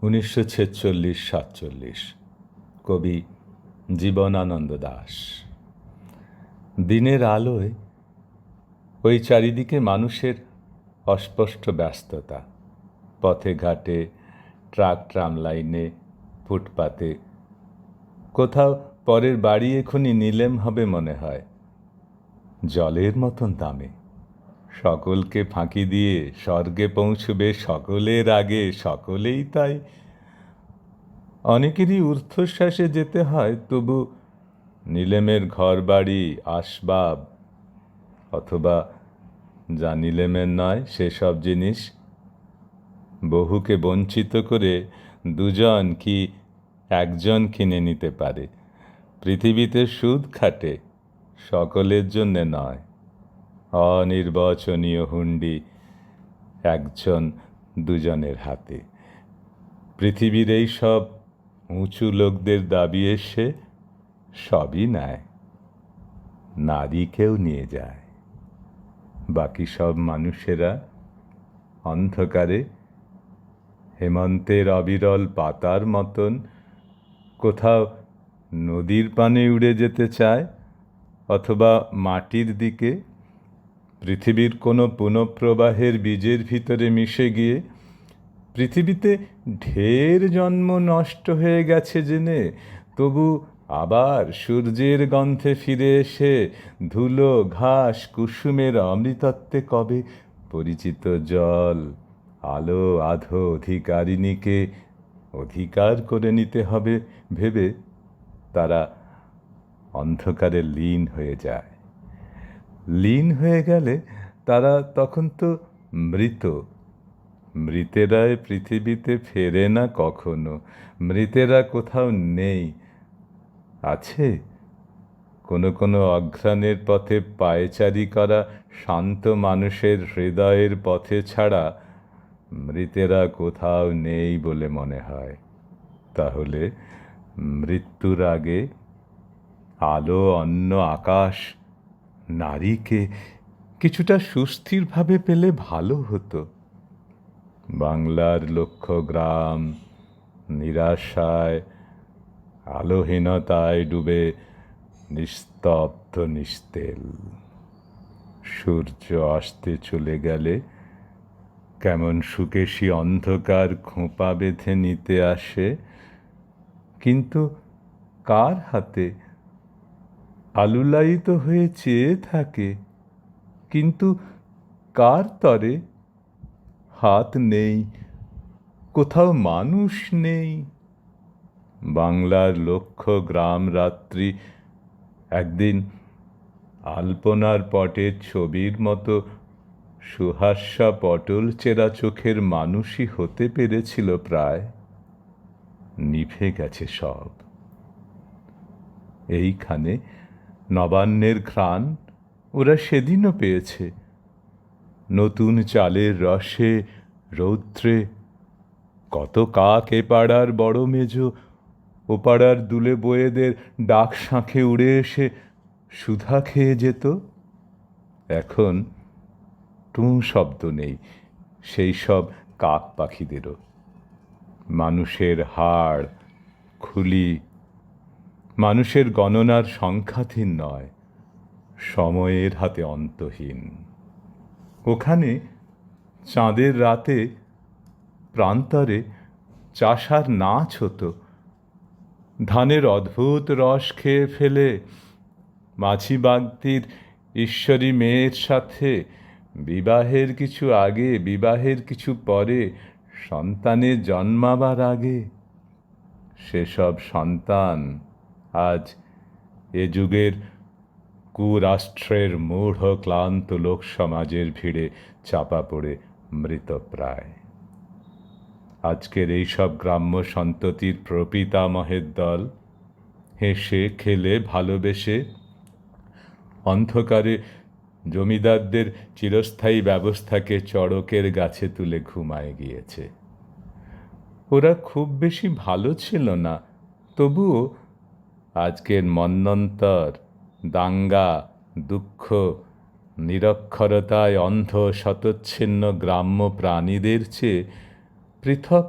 1946-47 কবি জীবনানন্দ দাশ। দিনের আলোয় ওই চারিদিকে মানুষের অস্পষ্ট ব্যস্ততা, পথে ঘাটে, ট্রাক ট্রাম লাইনে, ফুটপাতে। কোথাও পরের বাড়ি এখনই নিলেম হবে মনে হয়, জলের মতন দামে। সকলকে ফাঁকি দিয়ে স্বর্গে পৌঁছবে সকলের আগে, সকলেই তাই। অনেকেরই ঊর্ধ্বশ্বাসে যেতে হয়, তবু নিলেমের ঘর বাড়ি, আসবাব, অথবা যা নিলেমের নয় সেসব জিনিস বহুকে বঞ্চিত করে দুজন কি একজন কিনে নিতে পারে। পৃথিবীতে সুদ খাটে, সকলের জন্যে নয়। অনির্বচনীয় হুন্ডি একজন দুজনের হাতে। পৃথিবীর এই সব উঁচু লোকদের দাবি এসে সবই নেয়, নারীকেও নিয়ে যায়। বাকি সব মানুষেরা অন্ধকারে হেমন্তের অবিরল পাতার মতন কোথাও নদীর পানে উড়ে যেতে চায়, অথবা মাটির দিকে, পৃথিবীর কোনো পুনঃপ্রবাহের বীজের ভিতরে মিশে গিয়ে। পৃথিবীতে ঢের জন্ম নষ্ট হয়ে গেছে জেনে তবু আবার সূর্যের গন্ধে ফিরে এসে ধুলো, ঘাস, কুসুমের অমৃতত্বে কবে পরিচিত জল, আলো, আধো অধিকারিণীকে অধিকার করে নিতে হবে ভেবে তারা অন্ধকারে লীন হয়ে যায়। লীন হয়ে গেলে তারা তখন তো মৃত। মৃতেরা পৃথিবীতে ফেরে না কখনো। মৃতেরা কোথাও নেই। আছে কোনো কোনো অঘ্রাণের পথে পায়চারি করা শান্ত মানুষের হৃদয়ের পথে ছাড়া মৃতেরা কোথাও নেই বলে মনে হয়। তাহলে মৃত্যুর আগে আলো, অন্ন, আকাশ, নারীকে কিছুটা সুস্থিরভাবে পেলে ভালো হতো। বাংলার লক্ষ গ্রাম নিরাশায়, আলোহীনতায় ডুবে নিস্তব্ধ, নিস্তেল। সূর্য আসতে চলে গেলে কেমন সুকেশী অন্ধকার খোঁপা বেঁধে নিতে আসে, কিন্তু কার হাতে? আলুলায়িত হয়ে চেয়ে থাকে, কিন্তু কার তরে? হাত নেই, কোথাও মানুষ নেই। বাংলার লক্ষ গ্রাম রাত্রি একদিন আলপনার পটের ছবির মতো সুহাস্যা পটল চেরা চোখের মানুষই হতে পেরেছিল প্রায়। নিভে গেছে সব। এইখানে নবান্নের ঘ্রাণ ওরা সেদিনও পেয়েছে। নতুন চালের রসে, রৌদ্রে কত কাক এ পাড়ার বড় মেজ ও পাড়ার দুলে বয়েদের ডাক শাঁখে উড়ে এসে সুধা খেয়ে যেত। এখন টুঁ শব্দ নেই সেই সব কাক পাখিদেরও। মানুষের হাড়, খুলি, মানুষের গণনার সংখ্যাধীন নয়, সময়ের হাতে অন্তহীন। ওখানে চাঁদের রাতে প্রান্তরে চাষার নাচ হতো। ধানের অদ্ভুত রস খেয়ে ফেলে মাছি বাগদির ঈশ্বরী মেয়ের সাথে বিবাহের কিছু আগে, বিবাহের কিছু পরে, সন্তানের জন্মাবার আগে, সেসব সন্তান আজ এ যুগের কুরাষ্ট্রের মূঢ় ক্লান্ত লোক সমাজের ভিড়ে চাপা পড়ে মৃতপ্রায়। আজকের এইসব গ্রাম্য সন্ততির প্রপিতামহের দল হেসে খেলে ভালোবেসে অন্ধকারে জমিদারদের চিরস্থায়ী ব্যবস্থাকে চড়কের গাছে তুলে ঘুমায় গিয়েছে। ওরা খুব বেশি ভালো ছিল না, তবুও আজকের মন্বন্তর, দাঙ্গা, দুঃখ, নিরক্ষরতায় অন্ধ শতচ্ছিন্ন গ্রাম্য প্রাণীদের চেয়ে পৃথক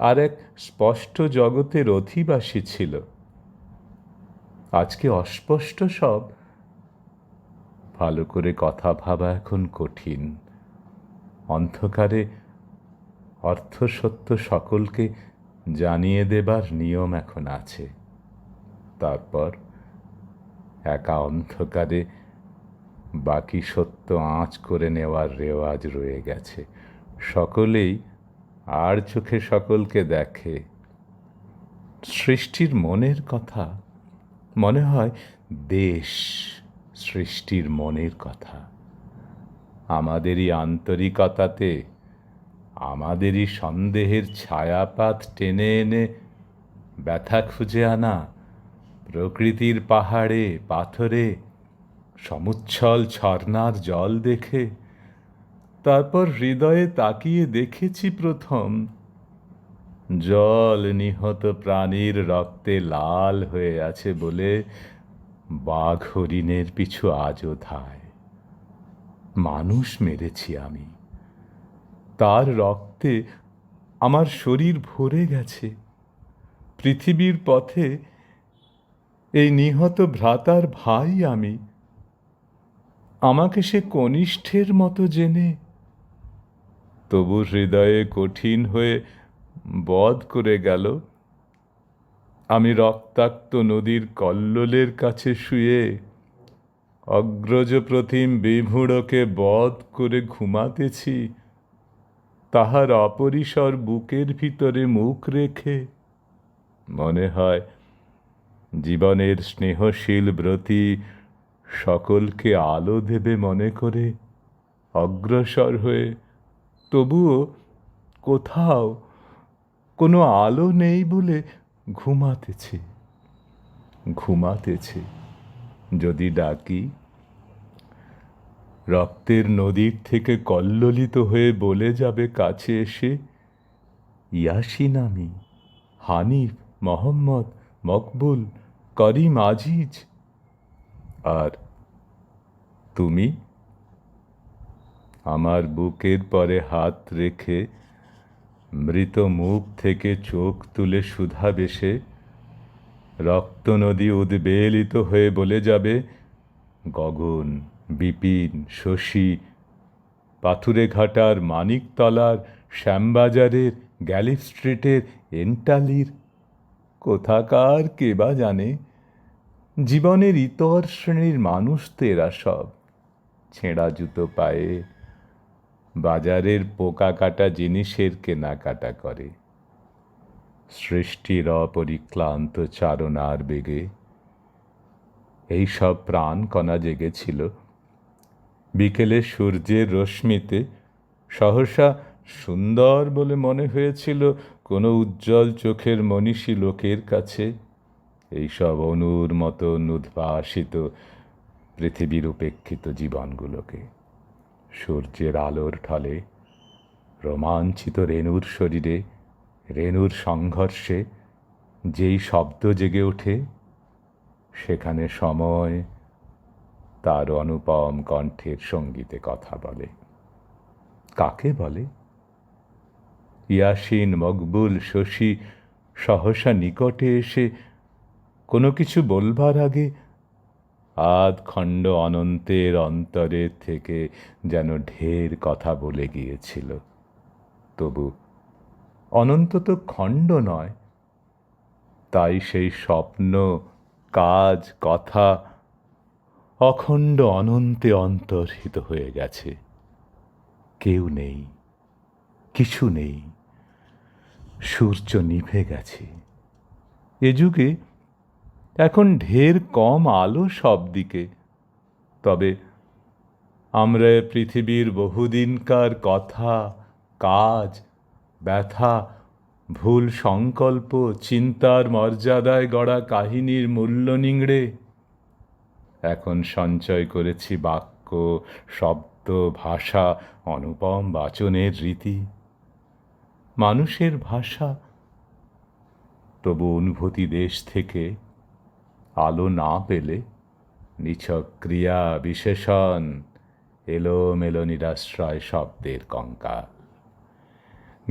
আর এক স্পষ্ট জগতের অধিবাসী ছিল। আজকে অস্পষ্ট সব। ভালো করে কথা ভাবা এখন কঠিন। অন্ধকারে অর্থ সত্য সকলকে জানিয়ে দেবার নিয়ম এখন আছে। তারপর একা অন্ধকারে বাকি সত্য আঁচ করে নেওয়ার রেওয়াজ রয়ে গেছে। সকলেই আর চোখে সকলকে দেখে। সৃষ্টির মনের কথা মনে হয় দেশ সৃষ্টির মনের কথা। আমাদেরই আন্তরিকতাতে, আমাদেরই সন্দেহের ছায়াপাত টেনে এনে ব্যথা খুঁজে আনা, প্রকৃতির পাহাড়ে পাথরে সমুচ্ছল ঝর্ণার জল দেখে তারপর হৃদয়ে তাকিয়ে দেখেছি প্রথম জল নিহত প্রাণীর রক্তে লাল হয়ে আছে বলে বাঘ হরিণের পিছু আজও ধায়। মানুষ মেরেছি আমি, তার রক্তে আমার শরীর ভরে গেছে। পৃথিবীর পথে এই নিহত ভ্রাতার ভাই আমি। আমাকে সে কনিষ্ঠের মতো জেনে তবু হৃদয়ে কঠিন হয়ে বধ করে গেল। আমি রক্তাক্ত নদীর কল্লোলের কাছে শুয়ে অগ্রজ প্রতিম বিভূড়কে বধ করে ঘুমাতেছি, তাহার অপরিসর বুকের ভিতরে মুখ রেখে। মনে হয় জীবনের স্নেহশীল ব্রতী সকলকে আলো দেবে মনে করে অগ্রসর হয়ে, তবুও কোথাও কোনো আলো নেই বলে ঘুমাতেছে। যদি ডাকি, রক্তের নদীর থেকে কল্লোলিত হয়ে বলে যাবে কাছে এসে, ইয়াসিন আমি, হানিফ, মোহাম্মদ, মকবুল, করিম, আজিজ। আর তুমি আমার বুকের পরে হাত রেখে মৃত মুখ থেকে চোখ তুলে সুধা বেশে রক্ত নদী উদ্বেলিত হয়ে বলে যাবে, গগন, বিপিন, শশী, পাথুরে ঘাটার, মানিকতলার, শ্যামবাজারের, গ্যালিফ স্ট্রিটের, এন্টালির, কোথাকার কে বা জানে। জীবনের ইতর শ্রেণীর মানুষ তো এরা সব। ছেঁড়া জুতো পায়ে বাজারের পোকা কাটা জিনিসের কেনাকাটা করে। সৃষ্টির অপরিক্লান্ত চারণার বেগে এই সব প্রাণ কণা জেগেছিল। বিকেলে সূর্যের রশ্মিতে সহসা সুন্দর বলে মনে হয়েছিল কোনো উজ্জ্বল চোখের মনীষী লোকের কাছে এইসব অনুর মতন উদ্ভাসিত পৃথিবীর উপেক্ষিত জীবনগুলোকে। সূর্যের আলোর ঢলে রোমাঞ্চিত রেণুর শরীরে, রেণুর সংঘর্ষে যেই শব্দ জেগে ওঠে, সেখানে সময় তার অনুপম কণ্ঠের সঙ্গীতে কথা বলে। কাকে বলে? ইয়াসিন, মকবুল, শশী সহসা নিকটে এসে কোনো কিছু বলবার আগে আধ খণ্ড অনন্তের অন্তরের থেকে যেন ঢের কথা বলে গিয়েছিল। তবু অনন্ত তো খণ্ড নয়, তাই সেই স্বপ্ন, কাজ, কথা অখণ্ড অনন্তে অন্তর্হিত হয়ে গেছে। কেউ নেই, কিছু নেই, সূর্য নিভে গেছে। এ যুগে এখন ঢের কম আলো সব দিকে। তবে আমরা পৃথিবীর বহুদিনকার কথা, কাজ, ব্যথা, ভুল সংকল্প, চিন্তার মর্যাদায় গড়া কাহিনীর মূল্য নিংড়ে এখন সঞ্চয় করেছি বাক্য, শব্দ, ভাষা, অনুপম বাচনের রীতি। মানুষের ভাষা, তবু অনুভূতি দেশ থেকে আলো না পেলে নিছক ক্রিয়া বিশেষণ, এলোমেলো নিরাশ্রয় শব্দের কঙ্কাল।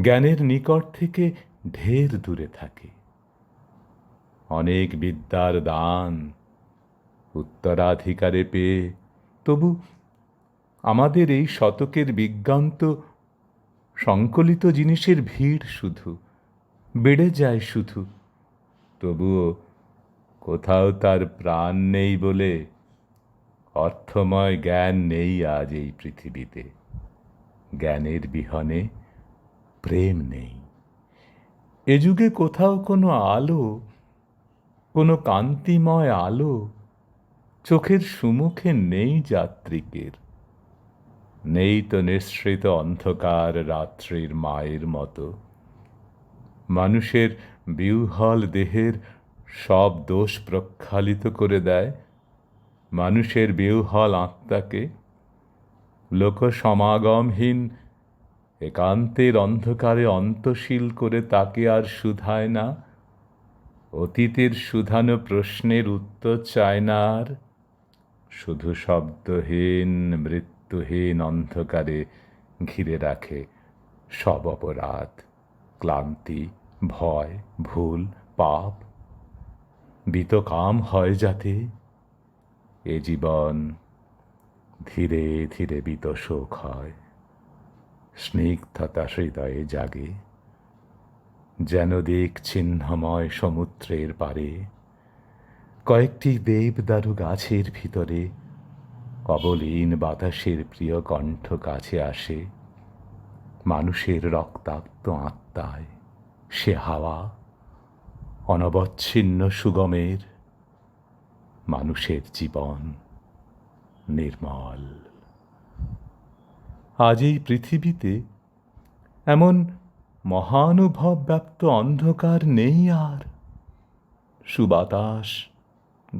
জ্ঞানের নিকট থেকে ঢের দূরে থাকে। অনেক বিদ্যার দান উত্তরাধিকারে পেয়ে তবু আমাদের এই শতকের বিজ্ঞান তো সংকলিত জিনিসের ভিড় শুধু, বেড়ে যায় শুধু, তবুও কোথাও তার প্রাণ নেই বলে অর্থময় জ্ঞান নেই আজ এই পৃথিবীতে। জ্ঞানের বিহনে প্রেম নেই। এ যুগে কোথাও কোনো আলো, কোনো কান্তিময় আলো চোখের সুমুখে নেই যাত্রিকের। নেই তো নিঃসৃত অন্ধকার রাত্রির মায়ের মতো। মানুষের বিহ্বল দেহের সব দোষ প্রক্ষালিত করে দেয় মানুষের বিহ্বল আত্মাকে। লোকসমাগমহীন একান্তের অন্ধকারে অন্তশীল করে তাকে আর শুধায় না। অতীতের শুধানো প্রশ্নের উত্তর চায় না আর। শুধু শব্দহীন মৃত্যুহীন অন্ধকারে ঘিরে রাখে সব অপরাধ, ক্লান্তি, ভয়, ভুল, পাপ। বিতকাম হয় যাতে এ জীবন ধীরে ধীরে বিতশোক হয়। স্নিগ্ধতা হৃদয়ে জাগে যেন দিক চিহ্নময় সমুদ্রের পারে কয়েকটি দেবদারু গাছের ভিতরে অবলীন বাতাসের প্রিয় কণ্ঠ কাছে আসে। মানুষের রক্তাক্ত আত্মায় সে হাওয়া অনবচ্ছিন্ন সুগমের, মানুষের জীবন নির্মল। আজ এই পৃথিবীতে এমন মহানুভব ব্যাপ্ত অন্ধকার নেই আর। সুবাতাস,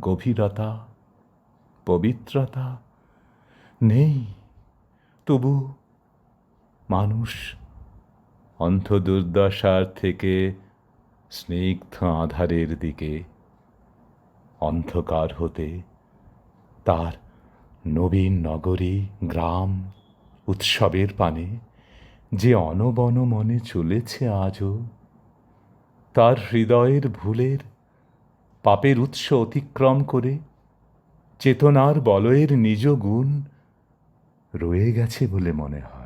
গভীরতা, পবিত্রতা নেই, তবু মানুষ অন্ধ দুর্দশার থেকে স্নিগ্ধ আধারের দিকে, অন্ধকার হতে তার নবীন নগরী গ্রাম উৎসবের পানে যে অনবন মনে চলেছে আজও, তার হৃদয়ের ভুলের পাপের উৎস অতিক্রম করে চেতনার বলয়ের নিজ গুণ রয়ে গেছে বলে মনে হয়।